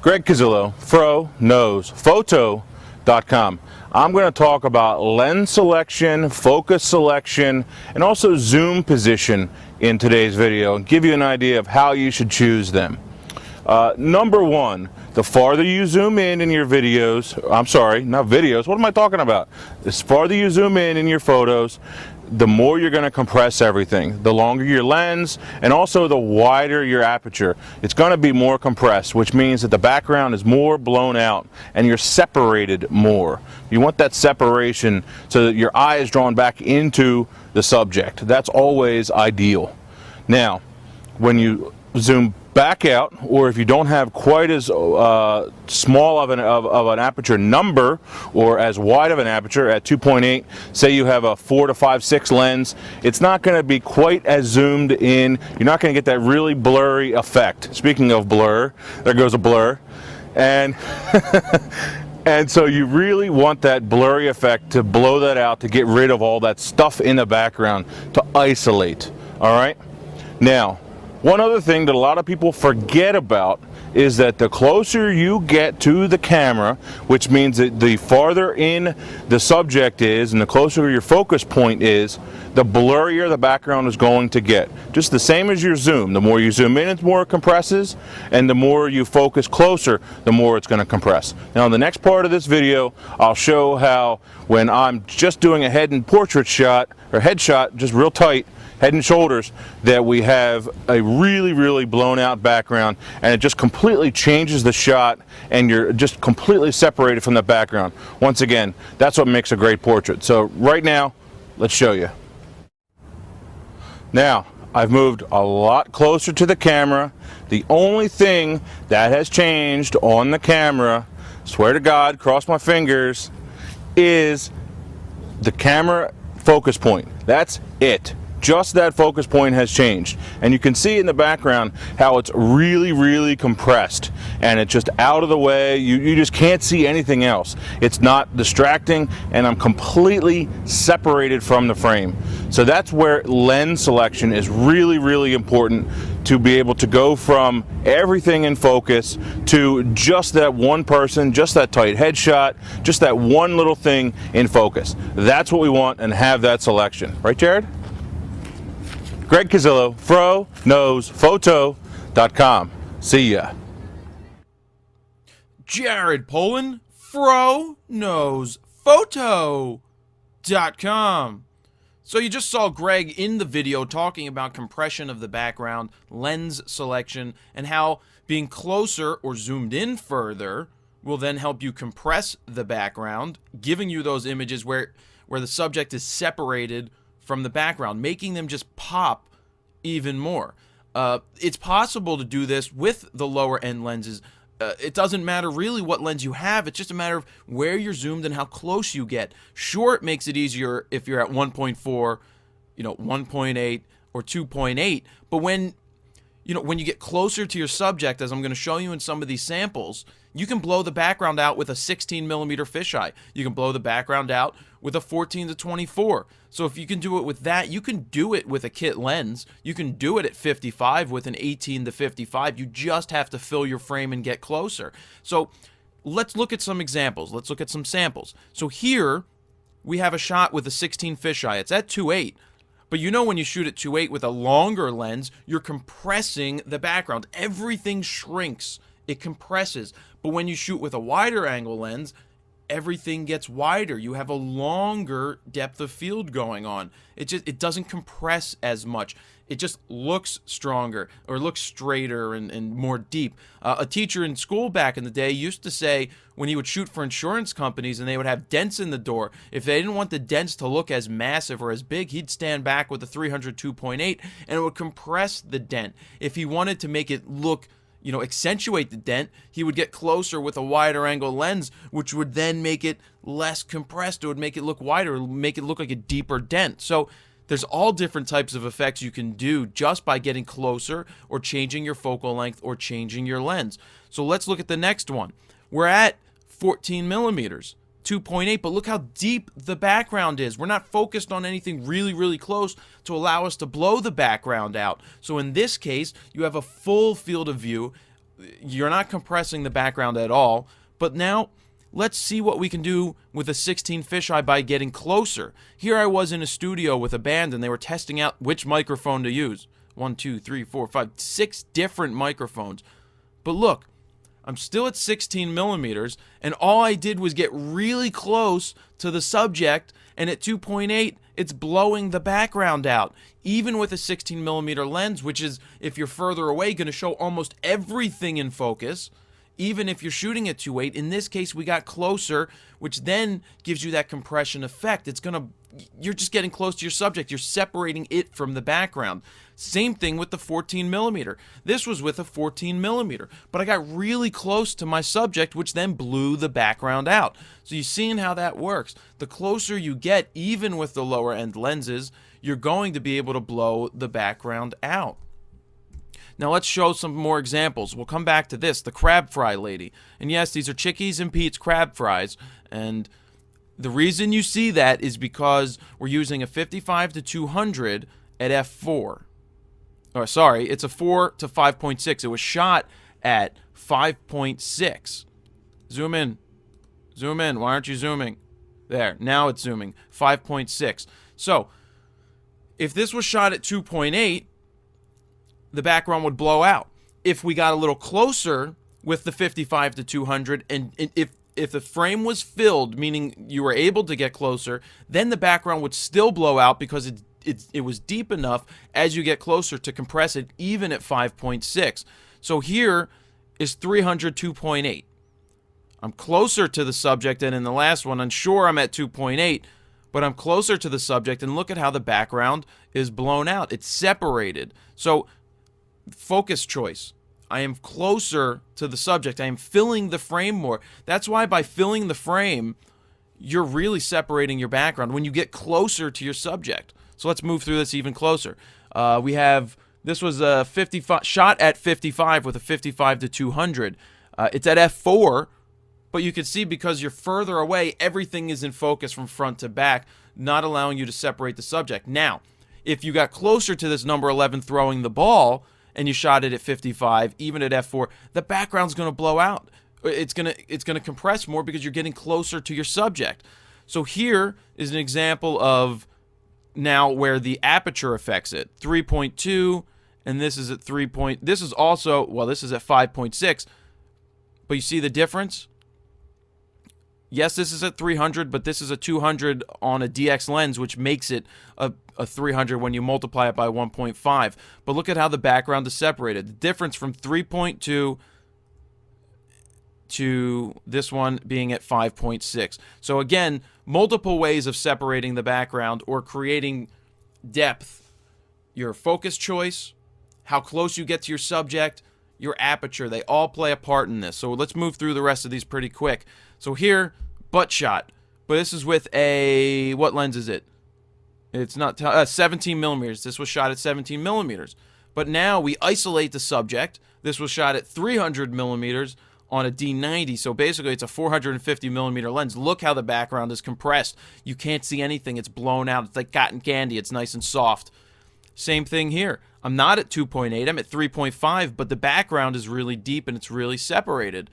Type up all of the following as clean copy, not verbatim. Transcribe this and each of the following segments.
Greg Casillo, FroKnowsPhoto.com. I'm going to talk about lens selection, focus selection, and also zoom position in today's video and give you an idea of how you should choose them. Number one, the farther you zoom in your videos, I'm sorry, not videos, what am I talking about? The farther you zoom in your photos, the more you're going to compress everything. The longer your lens and also the wider your aperture, it's going to be more compressed, which means that the background is more blown out and you're separated more. You want that separation so that your eye is drawn back into the subject. That's always ideal. Now, when you zoom back out, or if you don't have quite as small of an aperture number or as wide of an aperture at 2.8, say you have a 4 to 5, 6 lens, it's not going to be quite as zoomed in. You're not going to get that really blurry effect. Speaking of blur, there goes a blur. And and so you really want that blurry effect to blow that out, to get rid of all that stuff in the background, to isolate. All right? Now, one other thing that a lot of people forget about is that the closer you get to the camera, which means that the farther in the subject is and the closer your focus point is, the blurrier the background is going to get. Just the same as your zoom. The more you zoom in, the more it compresses, and the more you focus closer, the more it's going to compress. Now, in the next part of this video, I'll show how when I'm just doing a head and portrait shot, or headshot, just real tight, head and shoulders, that we have a really blown out background and it just completely changes the shot and you're just completely separated from the background. Once again, that's what makes a great portrait. So right now, let's show you. Now, I've moved a lot closer to the camera. The only thing that has changed on the camera, swear to God, cross my fingers, is the camera focus point. That's it. Just that focus point has changed, and you can see in the background how it's really compressed and it's just out of the way. You just can't see anything else. It's not distracting, and I'm completely separated from the frame. So that's where lens selection is really important, to be able to go from everything in focus to just that one person, just that tight headshot, just that one little thing in focus. That's what we want, and have that selection. Right, Jared? Greg Casillo, FroKnowsPhoto.com. See ya. Jared Polin, FroKnowsPhoto.com. So you just saw Greg in the video talking about compression of the background, lens selection, and how being closer or zoomed in further will then help you compress the background, giving you those images where the subject is separated from the background, making them just pop even more. It's possible to do this with the lower end lenses. It doesn't matter really what lens you have. It's just a matter of where you're zoomed and how close you get. Sure, it makes it easier if you're at 1.4, 1.8 or 2.8, but when you get closer to your subject, as I'm going to show you in some of these samples, you can blow the background out with a 16mm fisheye. You can blow the background out with a 14 to 24. So if you can do it with that, you can do it with a kit lens. You can do it at 55 with an 18 to 55. You just have to fill your frame and get closer. So let's look at some examples. Let's look at some samples. So here we have a shot with a 16 fisheye. It's at 2.8. But when you shoot at 2.8 with a longer lens, you're compressing the background. Everything shrinks. It compresses. But when you shoot with a wider angle lens, everything gets wider. You have a longer depth of field going on. It doesn't compress as much. It just looks stronger, or looks straighter and more deep. A teacher in school back in the day used to say, when he would shoot for insurance companies and they would have dents in the door, if they didn't want the dents to look as massive or as big, he'd stand back with a 300 2.8 and it would compress the dent. If he wanted to make it look, accentuate the dent, he would get closer with a wider angle lens, which would then make it less compressed. It would make it look wider, it would make it look like a deeper dent. So there's all different types of effects you can do just by getting closer or changing your focal length or changing your lens. So let's look at the next one. We're at 14mm. 2.8, but look how deep the background is. We're not focused on anything really close to allow us to blow the background out. So in this case, you have a full field of view you're not compressing the background at all. But now let's see what we can do with a 16 fisheye by getting closer. Here I was in a studio with a band, and they were testing out which microphone to use. 1, 2, 3, 4, 5, 6 different microphones. But look, I'm still at 16 millimeters, and all I did was get really close to the subject, and at 2.8, it's blowing the background out. Even with a 16 millimeter lens, which is, if you're further away, going to show almost everything in focus. Even if you're shooting at 2.8, in this case we got closer, which then gives you that compression effect. You're just getting close to your subject. You're separating it from the background. Same thing with the 14 millimeter. This was with a 14 millimeter, but I got really close to my subject, which then blew the background out. So you're seeing how that works. The closer you get, even with the lower end lenses, you're going to be able to blow the background out. Now let's show some more examples. We'll come back to this, the crab fry lady. And yes, these are Chickies and Pete's crab fries. And the reason you see that is because we're using a 55 to 200 at f4. Or sorry, it's a 4 to 5.6. It was shot at 5.6. Zoom in. Zoom in. Why aren't you zooming? There. Now it's zooming. 5.6. So, if this was shot at 2.8, the background would blow out. If we got a little closer with the 55 to 200, and if the frame was filled, meaning you were able to get closer, then the background would still blow out because it was deep enough as you get closer to compress it, even at 5.6. So here is 300 2.8. I'm closer to the subject, and in the last one, I'm sure I'm at 2.8, but I'm closer to the subject, and look at how the background is blown out. It's separated. So focus choice. I am closer to the subject. I am filling the frame more. That's why by filling the frame, you're really separating your background when you get closer to your subject. So let's move through this even closer. We have, this was a 55 shot at 55 with a 55 to 200. It's at f4, but you can see because you're further away, everything is in focus from front to back, not allowing you to separate the subject. Now, if you got closer to this number 11 throwing the ball, and you shot it at 55, even at f4, the background's going to blow out. It's going to compress more because you're getting closer to your subject. So here is an example of now where the aperture affects it. 3.2, and this is at 3. This is also, well, this is at 5.6. But you see the difference? Yes, this is at 300, but this is a 200 on a DX lens, which makes it a 300 when you multiply it by 1.5. But look at how the background is separated. The difference from 3.2 to this one being at 5.6. So again, multiple ways of separating the background or creating depth. Your focus choice, how close you get to your subject, your aperture, they all play a part in this. So let's move through the rest of these pretty quick. So here, butt shot, but this is with a, what lens is it? It's not 17 millimeters. This was shot at 17 millimeters. But now we isolate the subject. This was shot at 300 millimeters on a D90. So basically it's a 450 millimeter lens. Look how the background is compressed. You can't see anything. It's blown out. It's like cotton candy. It's nice and soft. Same thing here. I'm not at 2.8. I'm at 3.5, but the background is really deep and it's really separated.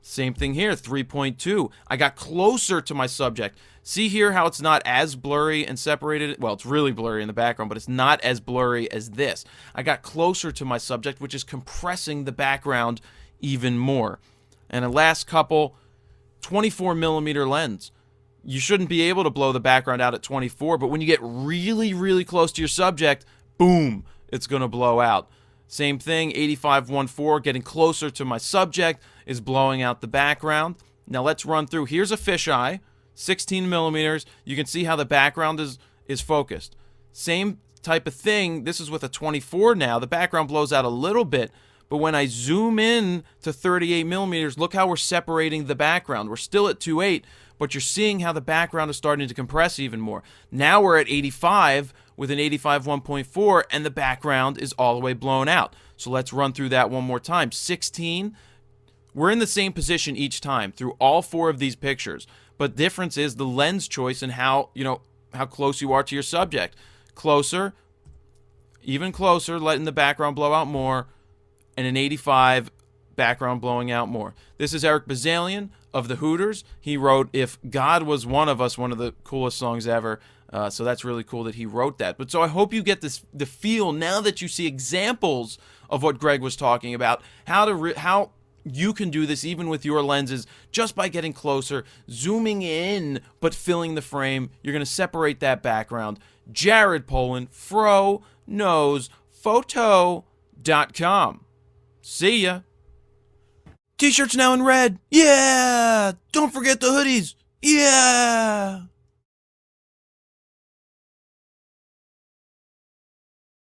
Same thing here, 3.2. I got closer to my subject. See here how it's not as blurry and separated? Well, it's really blurry in the background, but it's not as blurry as this. I got closer to my subject, which is compressing the background even more. And a last couple, 24 millimeter lens. You shouldn't be able to blow the background out at 24, but when you get really, really close to your subject, boom, it's going to blow out. Same thing, 85-1.4, getting closer to my subject is blowing out the background. Now let's run through. Here's a fisheye, 16 millimeters. You can see how the background is focused. Same type of thing. This is with a 24 now. The background blows out a little bit, but when I zoom in to 38 millimeters, look how we're separating the background. We're still at 2.8, but you're seeing how the background is starting to compress even more. Now we're at 85 with an 85-1.4, and the background is all the way blown out. So let's run through that one more time. 16, we're in the same position each time through all four of these pictures, but difference is the lens choice and how close you are to your subject. Closer, even closer, letting the background blow out more, and an 85 background blowing out more. This is Eric Bazalian of the Hooters. He wrote If God Was One of Us, one of the coolest songs ever. So that's really cool that he wrote that. But so I hope you get the feel now that you see examples of what Greg was talking about, how you can do this even with your lenses just by getting closer, zooming in, but filling the frame. You're going to separate that background. Jared Polin, FroKnowsPhoto.com. See ya. T-shirts now in red. Yeah. Don't forget the hoodies. Yeah.